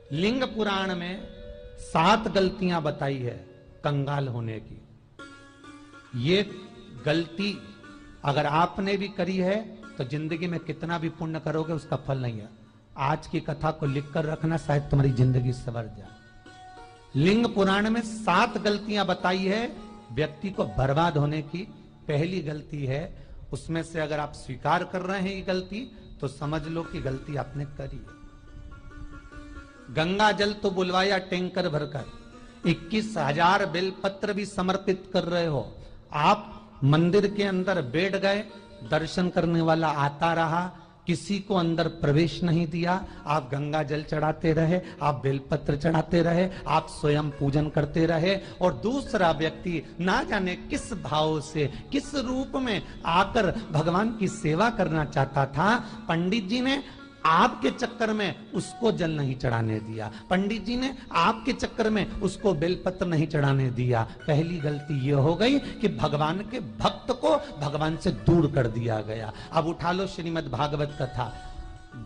लिंग पुराण में 7 गलतियां बताई है कंगाल होने की। ये गलती अगर आपने भी करी है तो जिंदगी में कितना भी पुण्य करोगे उसका फल नहीं है। आज की कथा को लिखकर रखना, शायद तुम्हारी जिंदगी संवर जाए। लिंग पुराण में 7 गलतियां बताई है व्यक्ति को बर्बाद होने की। पहली गलती है, उसमें से अगर आप स्वीकार कर रहे हैं ये गलती तो समझ लो कि गलती आपने करी है। गंगा जल तो बुलवाया टैंकर भरकर, 21,000 बेलपत्र भी समर्पित कर रहे हो। आप मंदिर के अंदर बैठ गए, दर्शन करने वाला आता रहा, किसी को अंदर प्रवेश नहीं दिया। आप गंगा जल चढ़ाते रहे, आप बेलपत्र चढ़ाते रहे, आप स्वयं पूजन करते रहे, और दूसरा व्यक्ति ना जाने किस भाव से, किस रूप में आकर भगवान की सेवा करना चाहता था। पंडित जी ने आपके चक्कर में उसको जल नहीं चढ़ाने दिया, पंडित जी ने आपके चक्कर में उसको बेलपत्र नहीं चढ़ाने दिया। पहली गलती यह हो गई कि भगवान के भक्त को भगवान से दूर कर दिया गया। अब उठा लो श्रीमद् भागवत कथा।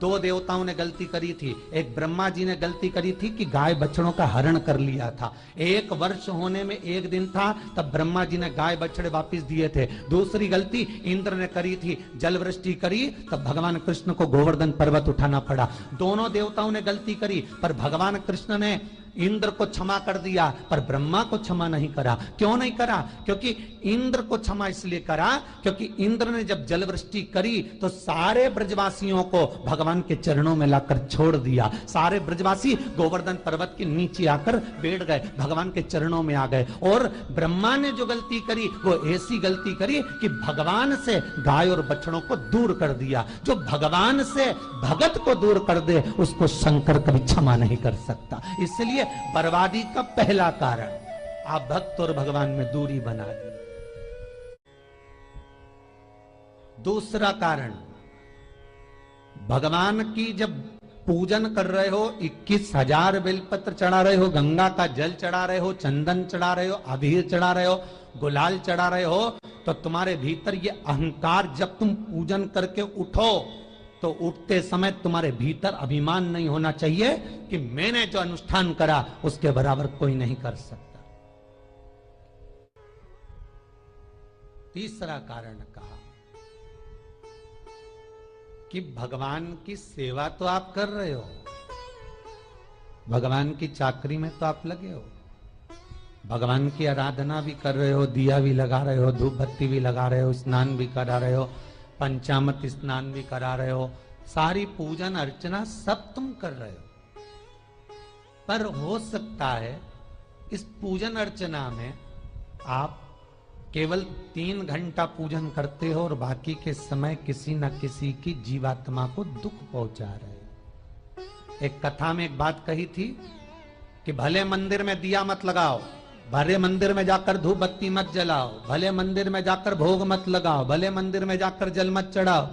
2 देवताओं ने गलती करी थी। एक ब्रह्मा जी ने गलती करी थी कि गाय बछड़ों का हरण कर लिया था। 1 वर्ष होने में 1 दिन था तब ब्रह्मा जी ने गाय बछड़े वापस दिए थे। दूसरी गलती इंद्र ने करी थी, जल वृष्टि करी तब भगवान कृष्ण को गोवर्धन पर्वत उठाना पड़ा। दोनों देवताओं ने गलती करी, पर भगवान कृष्ण ने इंद्र को क्षमा कर दिया पर ब्रह्मा को क्षमा नहीं करा। क्यों नहीं करा? क्योंकि इंद्र को क्षमा इसलिए करा क्योंकि इंद्र ने जब जलवृष्टि करी तो सारे ब्रजवासियों को भगवान के चरणों में लाकर छोड़ दिया। सारे ब्रजवासी गोवर्धन पर्वत के नीचे आकर बैठ गए, भगवान के चरणों में आ गए। और ब्रह्मा ने जो गलती करी वो ऐसी गलती करी कि भगवान से गाय और बछड़ों को दूर कर दिया। जो भगवान से भगत को दूर कर दे उसको शंकर कभी क्षमा नहीं कर सकता। इसलिए बर्बादी का पहला कारण आप भक्त और भगवान में दूरी बना दी। दूसरा कारण, भगवान की जब पूजन कर रहे हो, 21,000 बेलपत्र चढ़ा रहे हो, गंगा का जल चढ़ा रहे हो, चंदन चढ़ा रहे हो, अबीर चढ़ा रहे हो, गुलाल चढ़ा रहे हो, तो तुम्हारे भीतर ये अहंकार, जब तुम पूजन करके उठो तो उठते समय तुम्हारे भीतर अभिमान नहीं होना चाहिए कि मैंने जो अनुष्ठान करा उसके बराबर कोई नहीं कर सकता। तीसरा कारण कहा कि भगवान की सेवा तो आप कर रहे हो, भगवान की चाकरी में तो आप लगे हो, भगवान की आराधना भी कर रहे हो, दिया भी लगा रहे हो, धूप बत्ती भी लगा रहे हो, स्नान भी करा रहे हो, पंचामृत स्नान भी करा रहे हो, सारी पूजन अर्चना सब तुम कर रहे हो। पर हो सकता है इस पूजन अर्चना में आप केवल 3 घंटा पूजन करते हो और बाकी के समय किसी न किसी की जीवात्मा को दुख पहुंचा रहे हो। एक कथा में एक बात कही थी कि भले मंदिर में दिया मत लगाओ, भले मंदिर में जाकर धूप बत्ती मत जलाओ, भले मंदिर में जाकर भोग मत लगाओ, भले मंदिर में जाकर जल मत चढ़ाओ,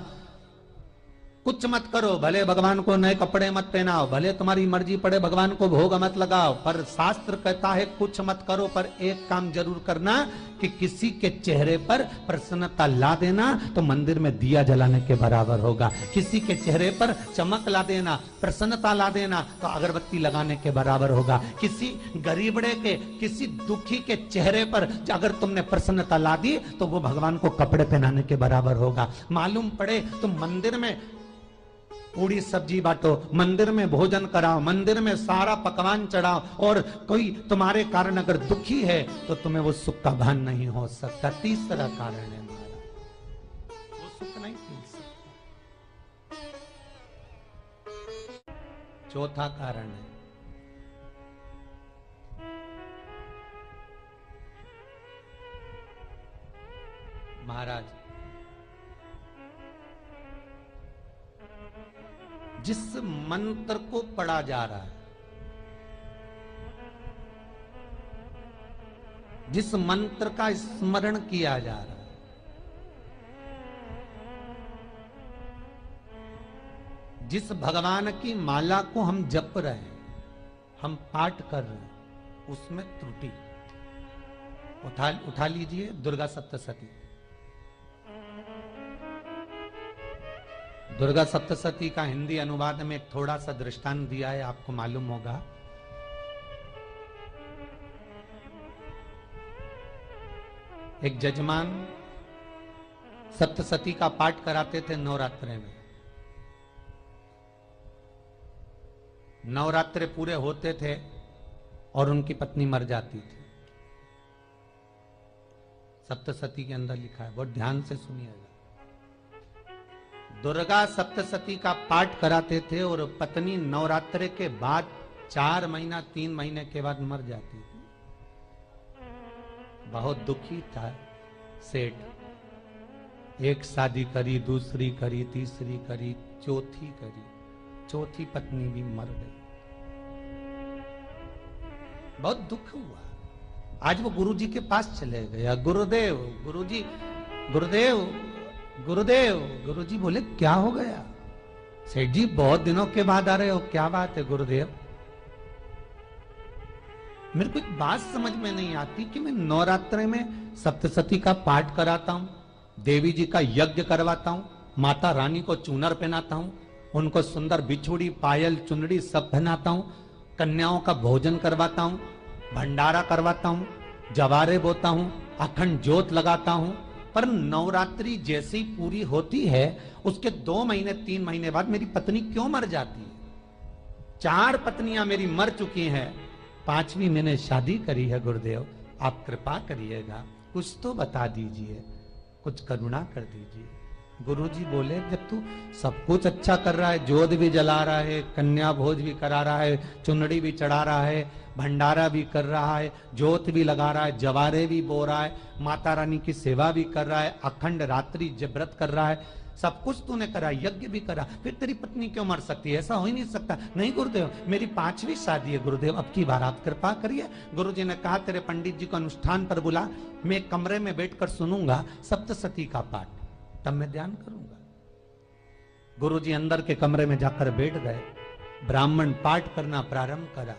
कुछ मत करो, भले भगवान को नए कपड़े मत पहनाओ, भले तुम्हारी मर्जी पड़े भगवान को भोग मत लगाओ, पर शास्त्र कहता है कुछ मत करो, पर एक काम जरूर करना कि किसी के चेहरे पर प्रसन्नता ला देना तो मंदिर में दिया जलाने के बराबर होगा। किसी के चेहरे पर चमक ला देना, प्रसन्नता ला देना तो अगरबत्ती लगाने के बराबर होगा। किसी गरीबड़े के, किसी दुखी के चेहरे पर अगर तुमने प्रसन्नता ला दी तो वो भगवान को कपड़े पहनाने के बराबर होगा। मालूम पड़े तुम मंदिर में पूरी सब्जी बांटो, मंदिर में भोजन कराओ, मंदिर में सारा पकवान चढ़ाओ, और कोई तुम्हारे कारण अगर दुखी है तो तुम्हें वो सुख का भान नहीं हो सकता। तीसरा कारण है हमारा, वो सुख नहीं पी सकता। चौथा कारण है महाराज, जिस मंत्र को पढ़ा जा रहा है, जिस मंत्र का स्मरण किया जा रहा है, जिस भगवान की माला को हम जप रहे हैं, हम पाठ कर रहे हैं, उसमें त्रुटि। उठा लीजिए दुर्गा सप्तशती। दुर्गा सप्तशती का हिंदी अनुवाद में एक थोड़ा सा दृष्टांत दिया है, आपको मालूम होगा। एक जजमान सप्तशती का पाठ कराते थे नवरात्रे में। नवरात्रे पूरे होते थे और उनकी पत्नी मर जाती थी। सप्तशती के अंदर लिखा है, बहुत ध्यान से सुनिएगा। दुर्गा सप्तशती का पाठ कराते थे और पत्नी नवरात्रे के बाद 4 महीना 3 महीने के बाद मर जाती थी। बहुत दुखी था सेठ। एक शादी करी, दूसरी करी, तीसरी करी, चौथी करी, चौथी पत्नी भी मर गई। बहुत दुख हुआ। आज वो गुरुजी के पास चले गया, गुरुदेव, गुरुजी, गुरुदेव, गुरुदेव। गुरुजी बोले क्या हो गया? सेठ जी बहुत दिनों के बाद आ रहे हो, क्या बात है गुरुदेव? मेरे को एक बात समझ में नहीं आती कि मैं नवरात्रे में सप्तशती का पाठ कराता हूं, देवी जी का यज्ञ करवाता हूं, माता रानी को चूनर पहनाता हूं, उनको सुंदर बिछुड़ी, पायल, चुनरी सब पहनाता हूं, कन्याओं का भोजन करवाता हूं, भंडारा करवाता हूं, जवारे बोता हूं, अखंड ज्योत लगाता हूं, पर नवरात्रि जैसी पूरी होती है उसके 2 महीने 3 महीने बाद मेरी पत्नी क्यों मर जाती है? 4 पत्नियां मेरी मर चुकी हैं, 5वीं मैंने शादी करी है। गुरुदेव आप कृपा करिएगा, कुछ तो बता दीजिए, कुछ करुणा कर दीजिए। गुरुजी बोले जब तू सब कुछ अच्छा कर रहा है, जोत भी जला रहा है, कन्या भोज भी करा रहा है, चुनड़ी भी चढ़ा रहा है, भंडारा भी कर रहा है, जोत भी लगा रहा है, जवारे भी बो रहा है, माता रानी की सेवा भी कर रहा है, अखंड रात्रि व्रत कर रहा है, सब कुछ तूने करा, यज्ञ भी करा, फिर तेरी पत्नी क्यों मर सकती है? ऐसा हो ही नहीं सकता। नहीं गुरुदेव, मेरी 5वीं शादी है गुरुदेव, अब की बार आप कृपा करिए। गुरुजी ने कहा तेरे पंडित जी को अनुष्ठान पर बुला, मैं कमरे में बैठकर सुनूंगा सप्तशती का पाठ, तब मैं ध्यान करूंगा। गुरुजी अंदर के कमरे में जाकर बैठ गए, ब्राह्मण पाठ करना प्रारंभ करा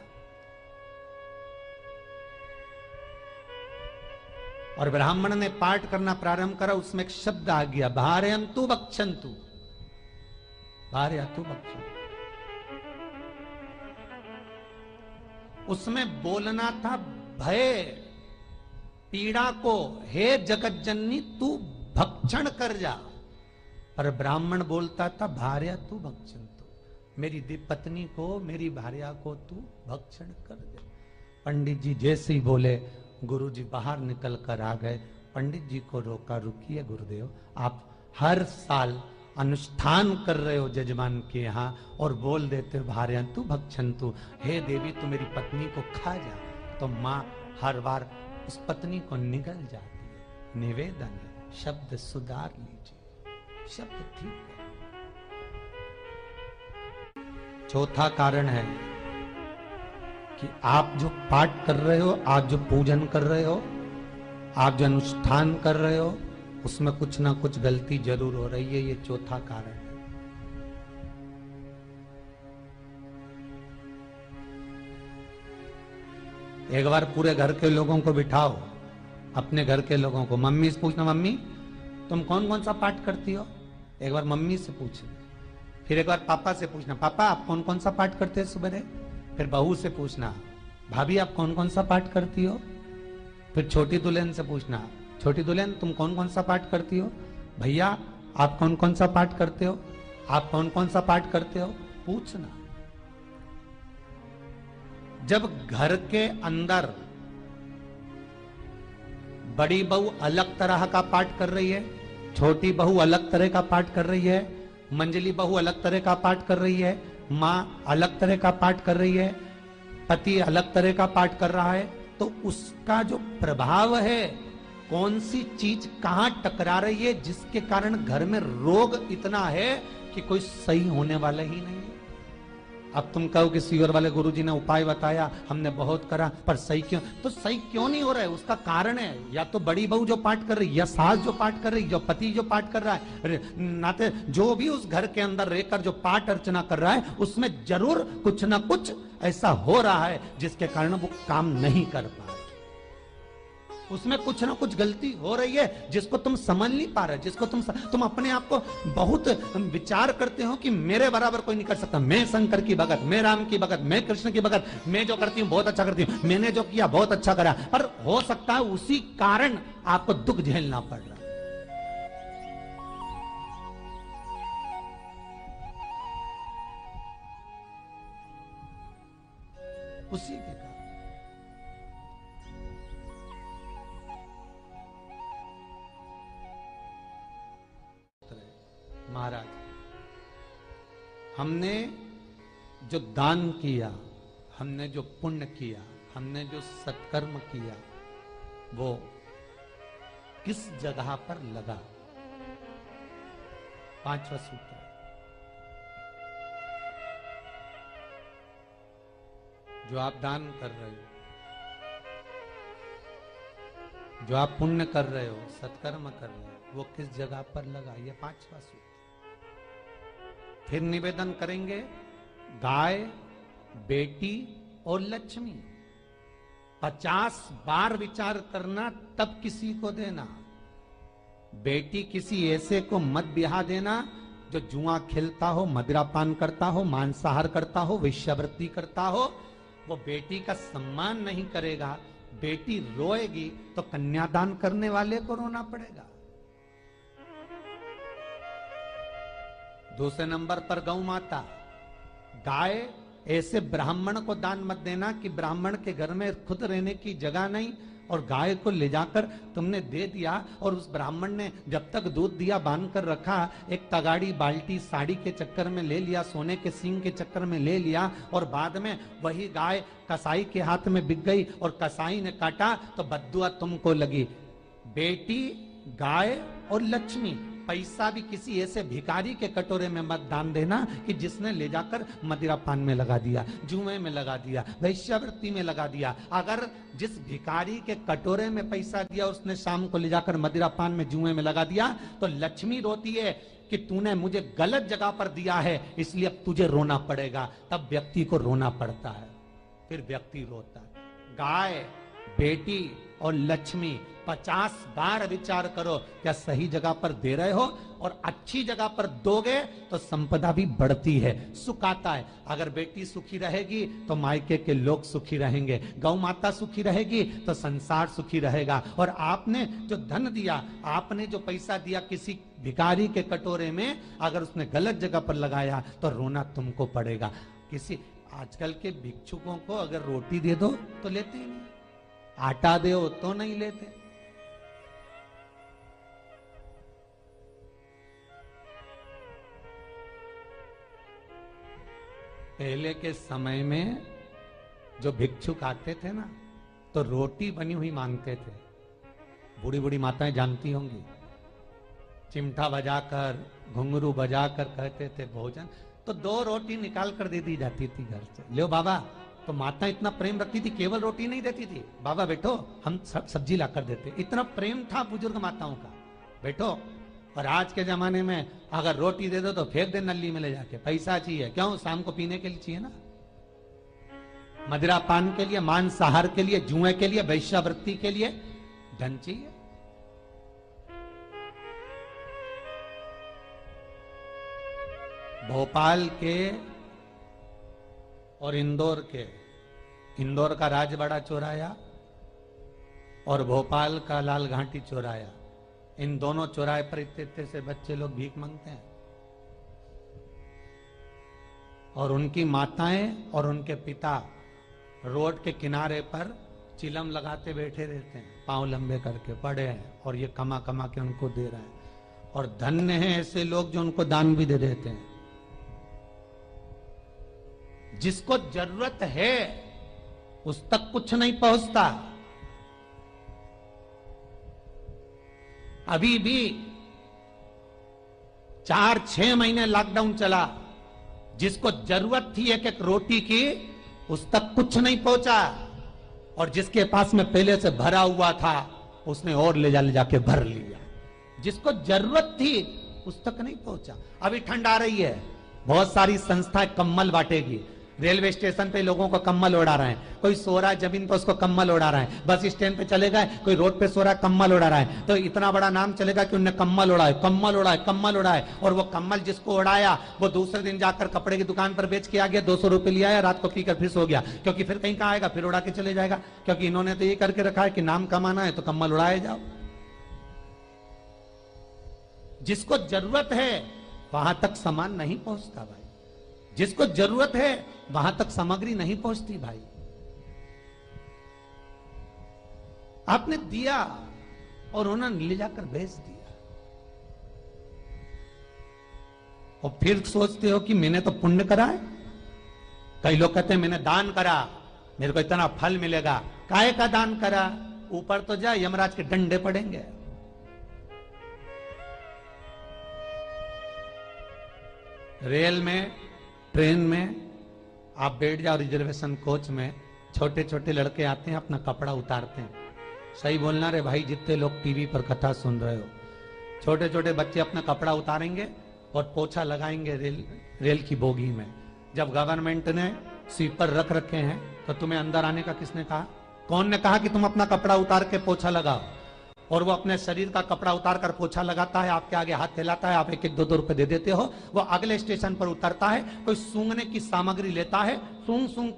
और ब्राह्मण ने पाठ करना प्रारंभ करा। उसमें एक शब्द आ गया, भारयंतु बक्षंतु, भारयंतु बक्षंतु। उसमें बोलना था भय पीड़ा को, हे जगत जननी तू भक्षण कर जा, पर ब्राह्मण बोलता था भार्या तू भक्षण तू, मेरी पत्नी को, मेरी भार्या को तू भक्षण कर दे। पंडित जी जैसे ही बोले गुरुजी बाहर निकल कर आ गए। पंडित जी को रोका, रुकिए गुरुदेव, आप हर साल अनुष्ठान कर रहे हो जजमान के यहाँ और बोल देते हो भार्यंतु भक्षंतु, हे देवी तू मेरी पत्नी को खा जा, तो माँ हर बार उस पत्नी को निगल जाती है। निवेदन है, शब्द सुधार लीजिए, शब्द ठीक है। चौथा कारण है कि आप जो पाठ कर रहे हो, आप जो पूजन कर रहे हो, आप जो अनुष्ठान कर रहे हो, उसमें कुछ ना कुछ गलती जरूर हो रही है। ये चौथा कारण है। एक बार पूरे घर के लोगों को बिठाओ, अपने घर के लोगों को, मम्मी से पूछना, मम्मी तुम कौन कौन सा पाठ करती हो? एक बार मम्मी से पूछना। फिर एक बार पापा से पूछना, पापा आप कौन कौन सा पाठ करते हैं सुबह? फिर बहू से पूछना, भाभी आप कौन कौन सा पाठ करती हो? फिर छोटी दुल्हन से पूछना, छोटी दुल्हन तुम कौन कौन सा पाठ करती हो? भैया आप कौन कौन सा पाठ करते हो? आप कौन कौन सा पाठ करते हो? पूछना। जब घर के अंदर बड़ी बहू अलग तरह का पाठ कर रही है, छोटी बहू अलग तरह का पाठ कर रही है, मंजली बहू अलग तरह का पाठ कर रही है, माँ अलग तरह का पाठ कर रही है, पति अलग तरह का पाठ कर रहा है, तो उसका जो प्रभाव है, कौन सी चीज कहां टकरा रही है, जिसके कारण घर में रोग इतना है कि कोई सही होने वाला ही नहीं है। अब तुम कहो कि सीवर वाले गुरुजी ने उपाय बताया, हमने बहुत करा, पर सही क्यों? तो सही क्यों नहीं हो रहा है? उसका कारण है या तो बड़ी बहू जो पाठ कर रही, या सास जो पाठ कर रही, या पति जो पाठ कर रहा है, नाते जो भी उस घर के अंदर रहकर जो पाठ अर्चना कर रहा है, उसमें जरूर कुछ ना कुछ ऐसा हो रहा है जिसके कारण वो काम नहीं कर पा रहे। उसमें कुछ ना कुछ गलती हो रही है जिसको तुम समझ नहीं पा रहे, जिसको तुम अपने आप को बहुत विचार करते हो कि मेरे बराबर कोई नहीं कर सकता, मैं शंकर की भगत, मैं राम की भगत, मैं कृष्ण की भगत, मैं जो करती हूँ बहुत अच्छा करती हूँ, मैंने जो किया बहुत अच्छा करा। पर हो सकता है उसी कारण आपको दुख झेलना पड़ रहा। उसी के कारण महाराज, हमने जो दान किया, हमने जो पुण्य किया, हमने जो सत्कर्म किया, वो किस जगह पर लगा? पांचवा सूत्र, जो आप दान कर रहे हो, जो आप पुण्य कर रहे हो, सत्कर्म कर रहे हो, वो किस जगह पर लगा? ये पांचवा सूत्र। फिर निवेदन करेंगे, गाय, बेटी और लक्ष्मी 50 बार विचार करना, तब किसी को देना। बेटी किसी ऐसे को मत ब्याह देना जो जुआ खेलता हो, मदिरापान करता हो, मांसाहार करता हो, वेश्यावृत्ति करता हो। वो बेटी का सम्मान नहीं करेगा। बेटी रोएगी तो कन्यादान करने वाले को रोना पड़ेगा। दूसरे नंबर पर गौ माता, गाय ऐसे ब्राह्मण को दान मत देना कि ब्राह्मण के घर में खुद रहने की जगह नहीं और गाय को ले जाकर तुमने दे दिया और उस ब्राह्मण ने जब तक दूध दिया बांध कर रखा, एक तगाड़ी बाल्टी साड़ी के चक्कर में ले लिया, सोने के सींग के चक्कर में ले लिया और बाद में वही गाय कसाई के हाथ में बिक गई और कसाई ने काटा तो बद्दुआ तुमको लगी। बेटी, गाय और लक्ष्मी, पैसा भी किसी ऐसे भिखारी के कटोरे में मत दान देना कि जिसने ले जाकर मदिरापान में लगा दिया, जुए में लगा दिया, वेश्यावृत्ति में लगा दिया। अगर जिस भिखारी के कटोरे में पैसा दिया उसने शाम को ले जाकर मदिरापान में, जुए में लगा दिया, तो लक्ष्मी रोती है कि तूने मुझे गलत जगह पर दिया है, इसलिए अब तुझे रोना पड़ेगा। तब व्यक्ति को रोना पड़ता है, फिर व्यक्ति रोता है। गाय, बेटी और लक्ष्मी 50 बार विचार करो, क्या सही जगह पर दे रहे हो? और अच्छी जगह पर दोगे तो संपदा भी बढ़ती है, सुख आता है। अगर बेटी सुखी रहेगी तो मायके के लोग सुखी रहेंगे, गौ माता सुखी रहेगी तो संसार सुखी रहेगा। और आपने जो धन दिया, आपने जो पैसा दिया किसी भिखारी के कटोरे में, अगर उसने गलत जगह पर लगाया तो रोना तुमको पड़ेगा। किसी आजकल के भिक्षुकों को अगर रोटी दे दो तो लेते ही नहीं, आटा दो तो नहीं लेते। पहले के समय में जो भिक्षुक आते थे ना, तो रोटी बनी हुई मांगते थे। बूढ़ी बूढ़ी माताएं जानती होंगी, चिमटा बजाकर, घुंघरू बजाकर कहते थे भोजन, तो 2 रोटी निकाल कर दे दी जाती थी घर से। लो बाबा, तो माता इतना प्रेम रखती थी, केवल रोटी नहीं देती थी, बाबा बैठो हम सब्जी लाकर देते। इतना प्रेम था बुजुर्ग माताओं का, बैठो। और आज के जमाने में अगर रोटी दे दो तो फेंक दे नली में ले जाके, पैसा चाहिए। क्यों? शाम को पीने के लिए चाहिए ना, मदिरा पान के लिए, मांसाहार के लिए, जुए के लिए, वेश्यावृत्ति के लिए धन चाहिए। भोपाल के और इंदौर के, इंदौर का राजवाड़ा चौराया और भोपाल का लाल घाटी चौराया, इन दोनों चौराहे पर इतने से बच्चे लोग भीख मांगते हैं और उनकी माताएं और उनके पिता रोड के किनारे पर चिलम लगाते बैठे रहते हैं, पांव लंबे करके पड़े हैं और ये कमा कमा के उनको दे रहे हैं। और धन्य हैं ऐसे लोग जो उनको दान भी दे देते हैं। जिसको जरूरत है उस तक कुछ नहीं पहुंचता। अभी भी 4-6 महीने लॉकडाउन चला, जिसको जरूरत थी एक रोटी की उस तक कुछ नहीं पहुंचा, और जिसके पास में पहले से भरा हुआ था उसने और ले जाके भर लिया। जिसको जरूरत थी उस तक नहीं पहुंचा। अभी ठंड आ रही है, बहुत सारी संस्थाएं कंबल बांटेगी, रेलवे स्टेशन पे लोगों को कम्बल उड़ा रहे हैं, कोई सो रहा है जमीन पर उसको कम्बल उड़ा रहा है, बस स्टैंड पे चले गए कोई रोड पे सो रहा है कम्बल उड़ा रहा है, तो इतना बड़ा नाम चलेगा कि उनने कम्बल उड़ाए, कम्बल उड़ाए, कम्बल उड़ाए। और वो कम्बल जिसको उड़ाया वो दूसरे दिन जाकर कपड़े की दुकान पर बेच के आ गया, 200 रुपए लिया है, रात को पीकर फिर सो गया, क्योंकि फिर कहीं कहाँ आएगा, फिर उड़ा के चले जाएगा, क्योंकि इन्होंने तो ये करके रखा है कि नाम कमाना है तो कम्बल उड़ाए जाओ। जिसको जरूरत है वहां तक सामान नहीं पहुंचता भाई, जिसको जरूरत है वहां तक सामग्री नहीं पहुंचती भाई। आपने दिया और उन्होंने ले जाकर बेच दिया, और फिर सोचते हो कि मैंने तो पुण्य करा है। कई लोग कहते हैं मैंने दान करा, मेरे को इतना फल मिलेगा। काहे का दान करा? ऊपर तो जा, यमराज के डंडे पड़ेंगे। रेल में, ट्रेन में आप बैठ जाओ, रिजर्वेशन कोच में छोटे छोटे लड़के आते हैं, अपना कपड़ा उतारते हैं। सही बोलना रे भाई, जितने लोग टीवी पर कथा सुन रहे हो, छोटे छोटे बच्चे अपना कपड़ा उतारेंगे और पोछा लगाएंगे रेल की बोगी में। जब गवर्नमेंट ने स्वीपर रख रखे हैं तो तुम्हें अंदर आने का किसने कहा? कौन ने कहा कि तुम अपना कपड़ा उतार के पोछा लगाओ? और वो अपने शरीर का कपड़ा उतार कर पोछा लगाता है, आपके आगे हाथ फैलाता है, आप एक एक 2-2 रुपए दे देते हो। वो अगले स्टेशन पर उतरता है, कोई सूंघने की सामग्री लेता है, सूंघ सूंघ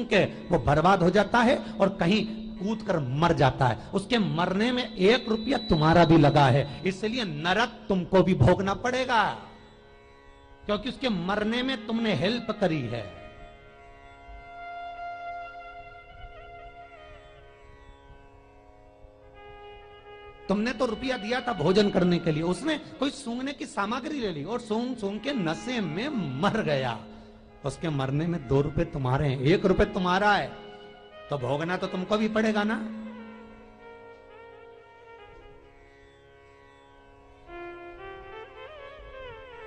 के वो बर्बाद हो जाता है और कहीं कूद कर मर जाता है। उसके मरने में 1 रुपया तुम्हारा भी लगा है, इसलिए नरक तुमको भी भोगना पड़ेगा, क्योंकि उसके मरने में तुमने हेल्प करी है। तुमने तो रुपया दिया था भोजन करने के लिए, उसने कोई सूंघने की सामग्री ले ली और सूंघ सूंघ के नशे में मर गया। उसके मरने में 2 रुपए तुम्हारे हैं, 1 रुपए तुम्हारा है, तो भोगना तो तुमको भी पड़ेगा ना।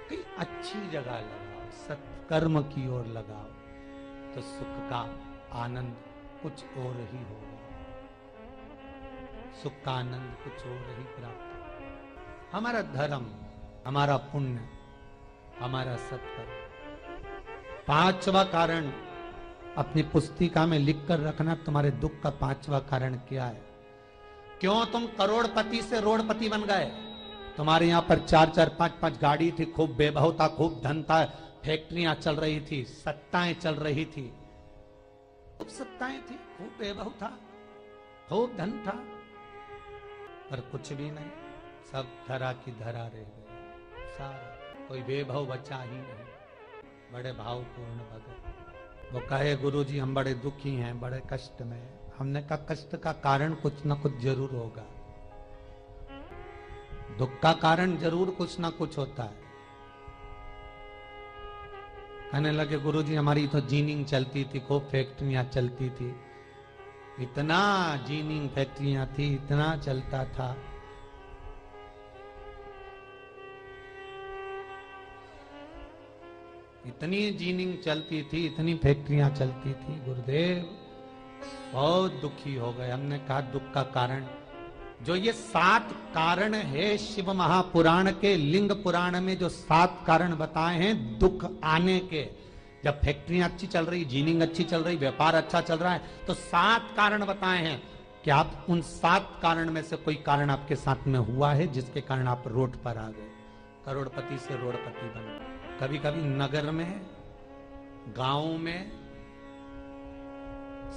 कहीं अच्छी जगह लगाओ, सत्कर्म की ओर लगाओ, तो सुख का आनंद कुछ और ही होगा, सुख का आनंद कुछ और ही प्राप्त होगा। हमारा धर्म, हमारा पुण्य, हमारा सत्कर्म। 5वां कारण अपनी पुस्तिका में लिखकर रखना, तुम्हारे दुख का 5वां कारण क्या है। क्यों तुम करोड़पति से रोड़पति बन गए? तुम्हारे यहां पर 4-4, 5-5 गाड़ी थी, खूब वैभव था, खूब धन था, फैक्ट्रियां चल रही थी, सत्ताएं चल रही थी, खूब सत्ताएं थी, खूब वैभव था, खूब धन था, पर कुछ भी नहीं, सब धरा की धरा रह गए सारा, कोई वैभव बचा ही नहीं। बड़े भावपूर्ण भगत वो कहे, गुरुजी हम बड़े दुखी हैं, बड़े कष्ट में। हमने कहा कष्ट का कारण कुछ ना कुछ जरूर होगा, दुख का कारण जरूर कुछ ना कुछ होता है। कहने लगे गुरुजी हमारी तो जीनिंग चलती थी, खूब फैक्ट्रियां चलती थी, इतना जीनिंग फैक्ट्रियां थी, इतना चलता था, इतनी जीनिंग चलती थी, इतनी फैक्ट्रियां चलती थी, गुरुदेव बहुत दुखी हो गए। हमने कहा दुख का कारण, जो ये 7 कारण है शिव महापुराण के, लिंग पुराण में जो 7 कारण बताए हैं दुख आने के, जब फैक्ट्रियां अच्छी चल रही, जीनिंग अच्छी चल रही, व्यापार अच्छा चल रहा है, तो 7 कारण बताए हैं कि आप उन 7 कारण में से कोई कारण आपके साथ में हुआ है जिसके कारण आप रोड पर आ गए, करोड़पति से रोडपति बन गए। कभी कभी नगर में, गांव में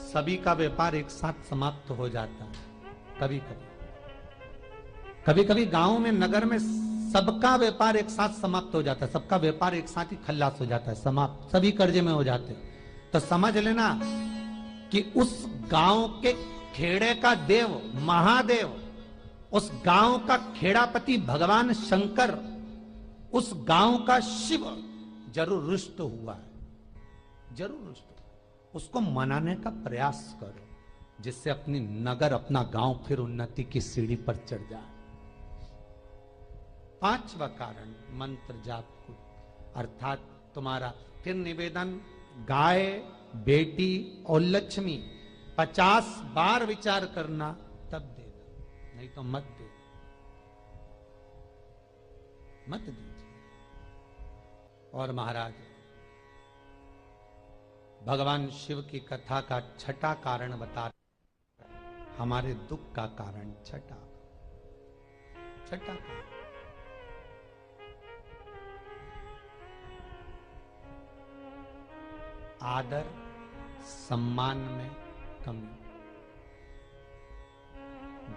सभी का व्यापार एक साथ समाप्त हो जाता है। कभी कभी गांव में, नगर में सबका व्यापार एक साथ समाप्त हो जाता है, सबका व्यापार एक साथ ही खल्लास हो जाता है, समाप्त, सभी कर्जे में हो जाते। तो समझ लेना कि उस गांव के खेड़े का देव महादेव, उस गांव का खेड़ापति भगवान शंकर, उस गांव का शिव जरूर रुष्ट हुआ है, जरूर रुष्ट हुआ। उसको मनाने का प्रयास करो, जिससे अपनी नगर, अपना गांव फिर उन्नति की सीढ़ी पर चढ़ जाए। 5वां कारण मंत्र जाप को, अर्थात तुम्हारा फिर निवेदन, गाय, बेटी और लक्ष्मी 50 बार विचार करना, तब देना, नहीं तो मत दे, मत दीजिए। और महाराज भगवान शिव की कथा का छठा कारण बता, हमारे दुख का कारण छठा कारण। आदर सम्मान में कमी।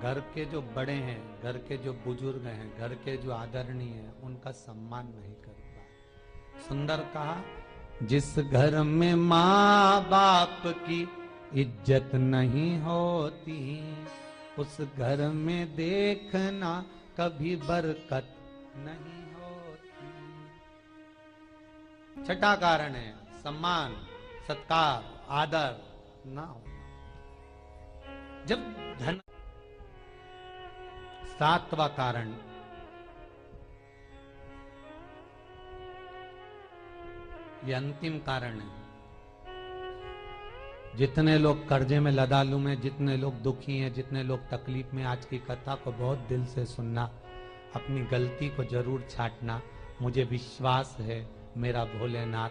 घर के जो बड़े हैं, घर के जो बुजुर्ग हैं, घर के जो आदरणीय हैं, उनका सम्मान नहीं कर पाए। सुंदर कहा, जिस घर में माँ बाप की इज्जत नहीं होती, उस घर में देखना कभी बरकत नहीं होती। छठा कारण है सम्मान, सत्कार, आदर ना होना। जब धन। सातवां कारण, ये अंतिम कारण है। जितने लोग कर्जे में, लदालू में, जितने लोग दुखी हैं, जितने लोग तकलीफ में, आज की कथा को बहुत दिल से सुनना, अपनी गलती को जरूर छांटना। मुझे विश्वास है मेरा भोलेनाथ,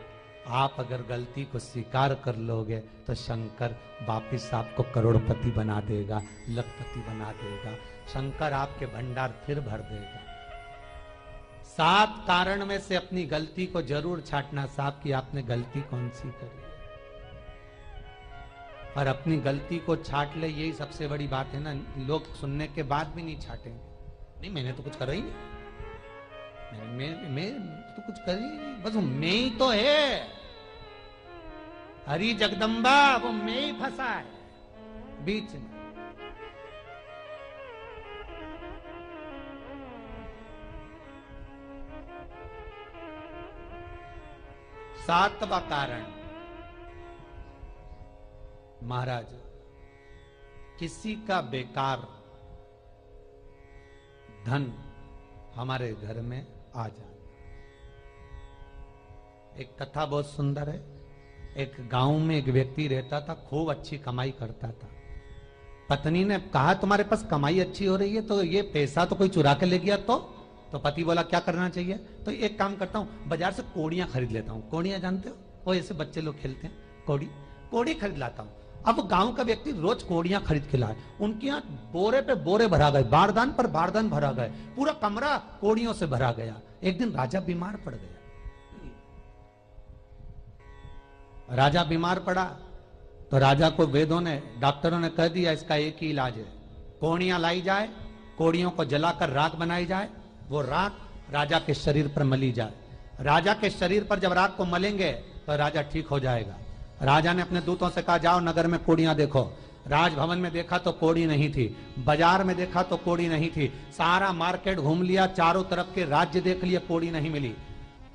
आप अगर गलती को स्वीकार कर लोगे तो शंकर वापिस आपको करोड़पति बना देगा, लखपति बना देगा। शंकर आपके भंडार फिर भर देगा। 7 कारण में से अपनी गलती को जरूर छांटना। साहब की आपने गलती कौन सी करी, और अपनी गलती को छाट ले, यही सबसे बड़ी बात है ना। लोग सुनने के बाद भी नहीं छाटेंगे। नहीं, मैंने तो कुछ करा ही नहीं, मैं तो कुछ कर ही नहीं, बस मैं ही तो है। हरी जगदम्बा, वो मैं ही फंसा है बीच में। सातवां कारण, महाराज, किसी का बेकार धन हमारे घर में आ जाए। एक कथा बहुत सुंदर है। एक गांव में एक व्यक्ति रहता था, खूब अच्छी कमाई करता था। पत्नी ने कहा, तुम्हारे पास कमाई अच्छी हो रही है तो ये पैसा तो कोई चुरा के ले गया तो पति बोला, क्या करना चाहिए? तो एक काम करता हूं, बाजार से कोड़ियां खरीद लेता हूं। कोड़ियां जानते हो, वो ऐसे बच्चे लोग खेलते हैं, कोड़ी खरीद लाता हूं। अब गांव का व्यक्ति रोज कोड़ियां खरीद के लाए। उनके यहाँ बोरे पे बोरे भरा गए, बारदान पर बारदान भरा गए, पूरा कमरा कोड़ियों से भरा गया। एक दिन राजा बीमार पड़ गया। राजा बीमार पड़ा तो राजा को वेदों ने, डॉक्टरों ने कह दिया, इसका एक ही इलाज है, कोड़ियां लाई जाए, कोड़ियों को जलाकर राख बनाई जाए, वो राख राजा के शरीर पर मली जाए। राजा के शरीर पर जब राख को मलेंगे तो राजा ठीक हो जाएगा। राजा ने अपने दूतों से कहा, जाओ नगर में कोड़ियां देखो। राजभवन में देखा तो कोड़ी नहीं थी, बाजार में देखा तो कोड़ी नहीं थी, सारा मार्केट घूम लिया, चारों तरफ के राज्य देख लिया, कोड़ी नहीं मिली।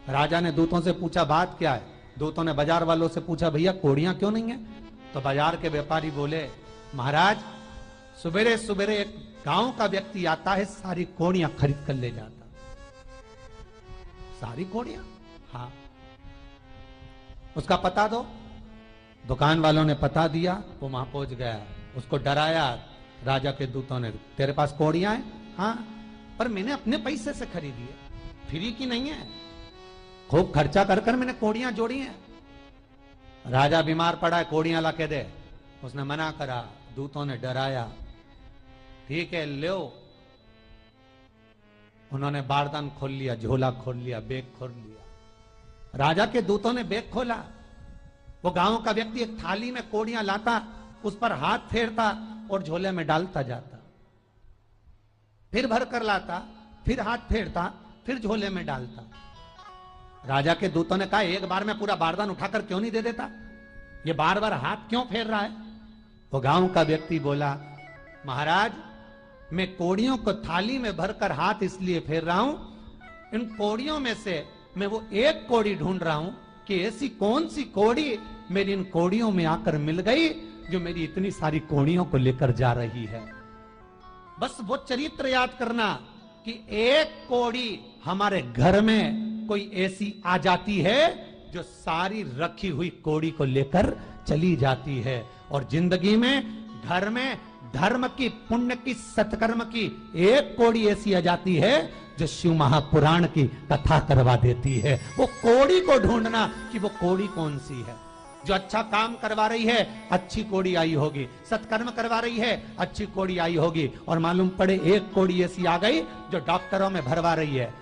राजा ने दूतों से पूछा, बात क्या है? दूतों ने बाजार वालों से पूछा, भैया कोड़ियां क्यों नहीं है? तो बाजार के व्यापारी बोले, महाराज सुबेरे सुबेरे एक गांव का व्यक्ति आता है, सारी कोड़ियां खरीद कर ले जाता। सारी कोड़ियां? हाँ। उसका पता दो। दुकान वालों ने पता दिया, वो वहां पहुंच गया, उसको डराया। राजा के दूतों ने, तेरे पास कोड़ियां हैं? हाँ, पर मैंने अपने पैसे से खरीदी है, फ्री की नहीं है, खूब खर्चा कर कर मैंने कोड़ियां जोड़ी हैं। राजा बीमार पड़ा है, कोड़ियां ला के दे। उसने मना करा, दूतों ने डराया, ठीक है लो। उन्होंने बारदान खोल लिया, झोला खोल लिया, बैग खोल लिया। राजा के दूतों ने बैग खोला। वो गांव का व्यक्ति एक थाली में कोड़ियां लाता, उस पर हाथ फेरता और झोले में डालता जाता, फिर भर कर लाता, फिर हाथ फेरता, फिर झोले में डालता। राजा के दूतों ने कहा, एक बार में पूरा बारदान उठाकर क्यों नहीं दे देता? ये बार बार हाथ क्यों फेर रहा है? वो गांव का व्यक्ति बोला, महाराज मैं कोड़ियों को थाली में भरकर हाथ इसलिए फेर रहा हूं, इन कोड़ियों में से मैं वो एक कोड़ी ढूंढ रहा हूं कि ऐसी कौन सी कोड़ी मेरी इन कोड़ियों में आकर मिल गई जो मेरी इतनी सारी कोड़ियों को लेकर जा रही है। बस वो चरित्र याद करना कि एक कोड़ी हमारे घर में कोई ऐसी आ जाती है जो सारी रखी हुई कोड़ी को लेकर चली जाती है। और जिंदगी में, घर में धर्म की, पुण्य की, सत्कर्म की एक कोड़ी ऐसी आ जाती है जो शिव महापुराण की कथा करवा देती है। वो कोड़ी को ढूंढना कि वो कोड़ी कौन सी है। जो अच्छा काम करवा रही है अच्छी कोड़ी आई होगी, सत्कर्म करवा रही है अच्छी कोड़ी आई होगी। और मालूम पड़े एक कोड़ी ऐसी आ गई जो डॉक्टरों में भरवा रही है,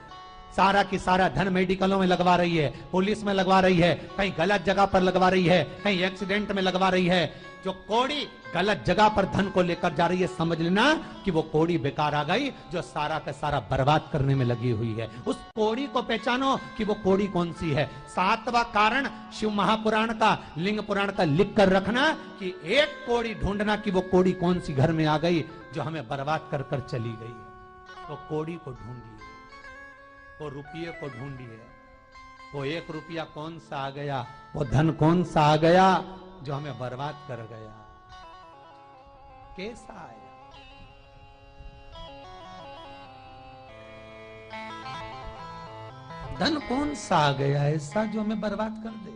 सारा की सारा धन मेडिकलों में लगवा रही है, पुलिस में लगवा रही है, कहीं गलत जगह पर लगवा रही है, कहीं एक्सीडेंट में लगवा रही है। जो कोड़ी गलत जगह पर धन को लेकर जा रही है, समझ लेना कि वो कोड़ी बेकार आ गई जो सारा का सारा बर्बाद करने में लगी हुई है। उस कोड़ी को पहचानो कि वो कोड़ी कौन सी है। सातवां कारण शिव महापुराण का, लिंग पुराण का लिख कर रखना कि एक कोड़ी ढूंढना कि वो कोड़ी कौन सी घर में आ गई जो हमें बर्बाद कर कर चली गई है। तो कोड़ी को ढूंढिए, वो रुपये को ढूंढिए, वो 1 रुपया कौन सा आ गया, वो धन कौन सा आ गया जो हमें बर्बाद कर गया, कैसा आया। धन कौन सा आ गया ऐसा जो हमें बर्बाद कर दे।